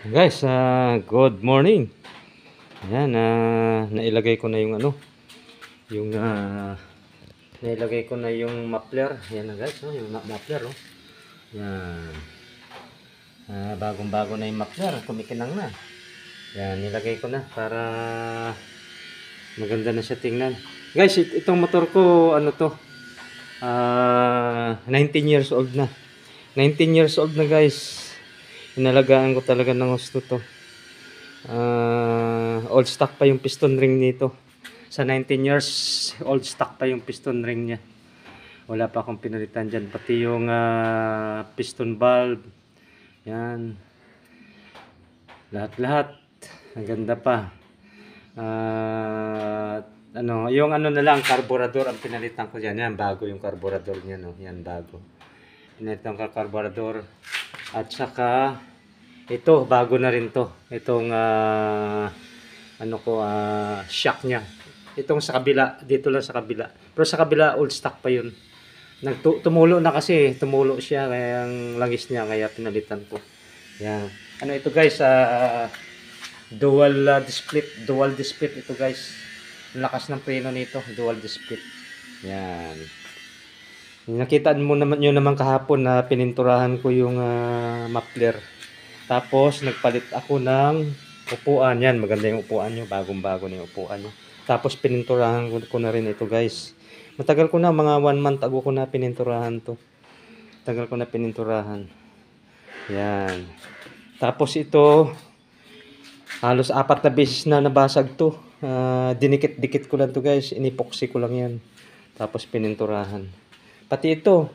Guys, good morning. Ayan, nailagay ko na yung yung nailagay ko na yung muffler. Ayan na guys, yung muffler. Ayan. Bagong-bago na yung muffler, kumikinang na. Ayan, nilagay ko na para maganda na siya tingnan. Guys, itong motor ko, 19 years old na. 19 years old na guys. Inalagaan ko talaga ng gusto to. Old stock pa yung piston ring nito. Sa 19 years, old stock pa yung piston ring niya. Wala pa akong pinalitan dyan. Pati yung piston valve. Yan. Lahat-lahat. Ang ganda pa. Yung na lang, carburetor ang pinalitan ko dyan. Yan, bago yung carburetor niya. No? Yan, bago. Pinalitan ko carburetor. At saka ito bago na rin to. Itong shock niya. Itong sa kabila, dito lang sa kabila. Pero sa kabila old stock pa 'yun. Tumulo na kasi, tumulo siya kaya ang langis niya kaya pinalitan ko. Yan. Ito guys, dual split ito guys. Lakas ng preno nito, dual split. Yan. Nakita mo naman yun naman kahapon na pininturahan ko yung muffler. Tapos nagpalit ako ng upuan. Yan, maganda yung upuan nyo. Bagong-bago na yung upuan nyo. Tapos pininturahan ko na rin ito guys. Matagal ko na, mga 1 month ago ko na pininturahan to. Tagal ko na pininturahan. Yan. Tapos ito, halos 4 na beses na nabasag to. Dinikit-dikit ko lang to guys. Inipoxy ko lang yan. Tapos pininturahan. Pati ito,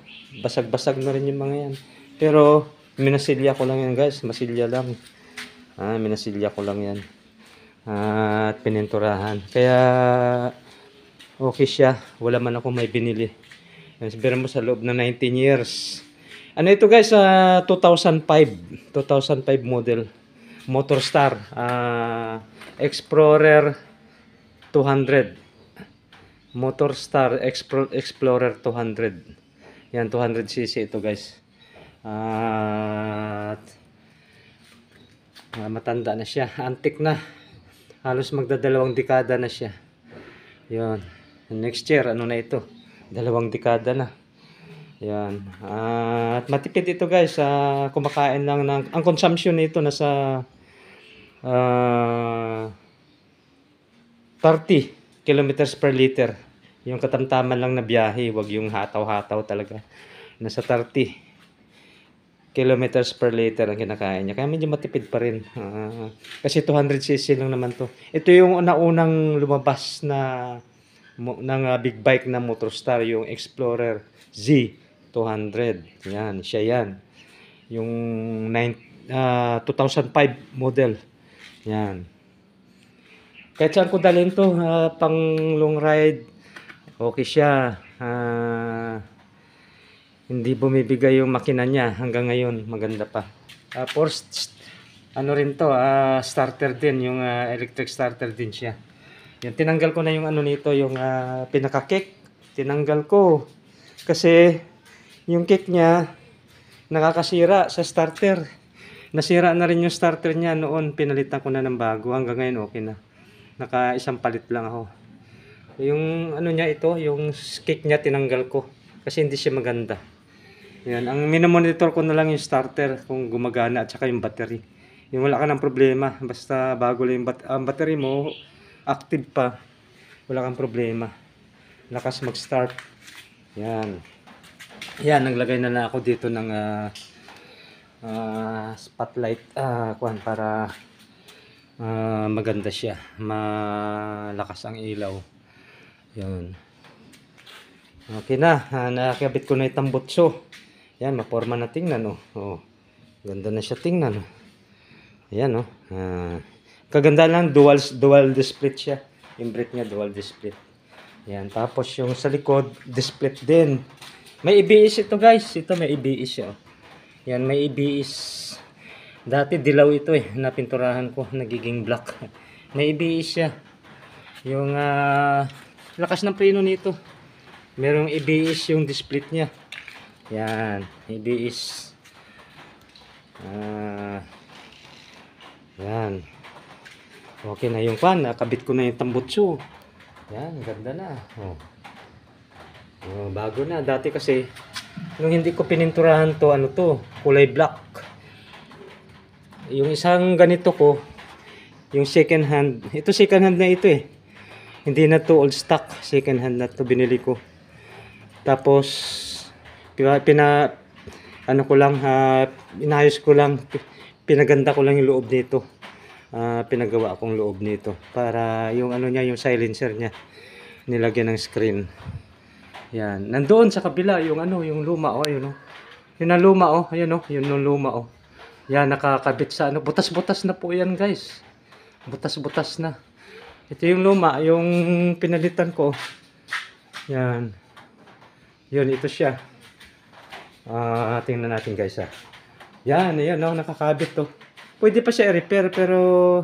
basag-basag na rin yung mga yan. Pero, minasilya ko lang yan guys. Masilya lang. Minasilya ko lang yan. At pininturahan. Kaya, okay siya. Wala man ako may binili. Sabihin mo sa loob ng 19 years. Ito guys, 2005. 2005 model. Motorstar. Explorer 200. Motorstar Explorer 200. Yan, 200cc ito guys. At matanda na siya. Antique na. Halos magdadalawang dekada na siya. Yan. Next year, na ito? 2 dekada na. Yan. At matipid ito guys. Kumakain lang ng... Ang consumption nito nasa 30 kilometers per liter. Yung katamtaman lang na biyahe, wag yung hataw-hataw talaga. Nasa 30 kilometers per liter ang kinakain niya. Kaya medyo matipid pa rin. Kasi 200cc lang naman to. Ito yung unang lumabas na ng big bike na Motorstar, yung Explorer Z200. Yan, siya yan. Yung 2005 model. Yan. Kahit saan ko dalhin to, pang long ride, okay siya. Hindi bumibigay yung makina niya hanggang ngayon, maganda pa. First, rin to, starter din, yung electric starter din siya. Yan, tinanggal ko na yung nito, yung pinaka-kick. Tinanggal ko. Kasi, yung kick niya, nakakasira sa starter. Nasira na rin yung starter niya noon, pinalitan ko na ng bago. Hanggang ngayon, okay na. Isang palit lang ako. Yung niya ito, yung kick niya tinanggal ko kasi hindi siya maganda. Yan, ang minomonitor ko na lang yung starter kung gumagana at saka yung battery. Yung wala ka ng problema, basta bago lang ang battery mo, active pa, wala kang problema. Lakas mag-start. Yan. Yan, naglagay na ako dito ng spotlight para maganda siya, malakas ang ilaw. Yan. Okay na, nakakabit ko na itong butso. Yan, maporma na tingnan. Ganda na siya tingnan. Ayan. Kaganda lang, dual split siya. Yung brake niya dual split. Yan, tapos yung sa likod split din. May ABS ito guys. Ito may ABS siya. Yan, may ABS. Dati dilaw ito napinturahan ko, nagiging black. May ABS siya. Yung lakas ng preno nito. Merong ABS yung split niya. Yan, ABS. Yan. Okay na yung pan. Nakabit ko na yung tambutso. Yan, ganda na. Oh. Oh, bago na. Dati kasi, nung hindi ko pininturahan to, ano to, kulay black. Yung isang ganito ko, yung second hand. Ito second hand na ito eh. Hindi na to old stock. Second hand na to binili ko. Tapos, ano ko lang, inayos ko lang, pinaganda ko lang yung loob nito. Pinagawa akong loob nito. Para yung ano niya, yung silencer niya, nilagyan ng screen. Yan. Nandoon sa kabila yung ano, yung luma oh, ayun oh. Yun ang luma oh, ayun oh, yun yung luma oh. Yan nakakabit sa ano, butas-butas na po yan, guys. Butas-butas na. Ito yung luma, yung pinalitan ko. Yan. Yun, ito siya. Tingnan natin, guys Yan, ayan oh, nakakabit to. Pwede pa siya i-repair pero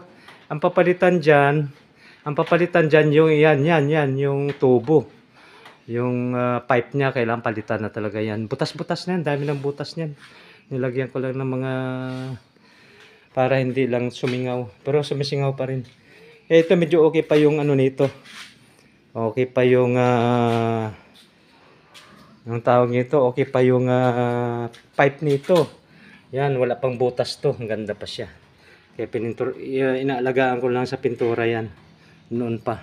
ang papalitan diyan, yung yan, yung tubo. Yung pipe niya, kailangan palitan na talaga yan. Butas-butas na yan. Dami ng butas niyan. Nilagyan ko lang ng mga para hindi lang sumingaw. Pero sumisingaw pa rin. Ito medyo okay pa yung ano nito. Okay pa yung ang tawag nito. Okay pa yung pipe nito. Yan, wala pang butas to. Ang ganda pa siya. Kaya inaalagaan ko lang sa pintura yan. Noon pa.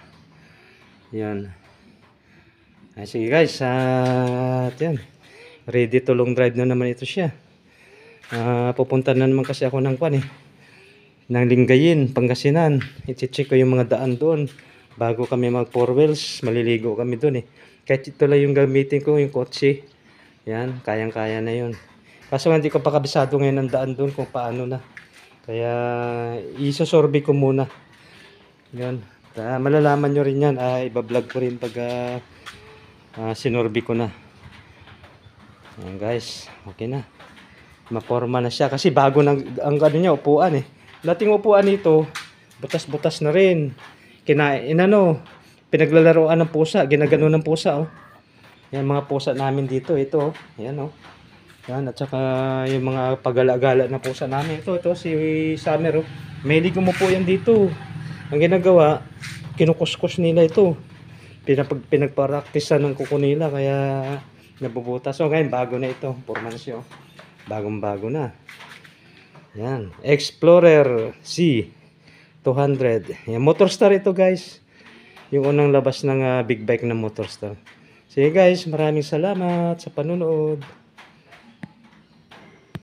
Yan. Sige guys, yan. Ready to long drive na naman ito siya. Pupunta na naman kasi ako ng ng Lingayen, Pangasinan. I-check ko yung mga daan doon. Bago kami mag 4 wheels, maliligo kami doon eh. Kahit ito lang yung gamitin ko, yung kotse. Yan, kayang-kaya na yun. Kaso hindi ko pa kabisado ngayon ang daan doon kung paano na. Kaya isosorbe ko muna. Yan. Malalaman nyo rin yan. Ibablog ko rin pag sinorbi ko na. Ayan guys, okay na. Maporma na siya kasi bago ang ano niya, upuan eh. Dating upuan nito, butas-butas na rin. Pinaglalaroan ng pusa, ginagano ng pusa oh. Yan mga pusa namin dito, ito oh. Ayan oh. Yan, at saka yung mga pagala-gala na pusa namin. Ito si Summer oh. Mahilig umupo yan dito. Ang ginagawa, kinukuskus nila ito. Pinagparaktisan ng kuko nila kaya nabubutas. So ngayon bago na ito, porma na siya. Bagong-bago na. Yan, Explorer C 200. Yan, Motorstar ito guys. Yung unang labas ng big bike na Motorstar. Sige guys, maraming salamat sa panonood.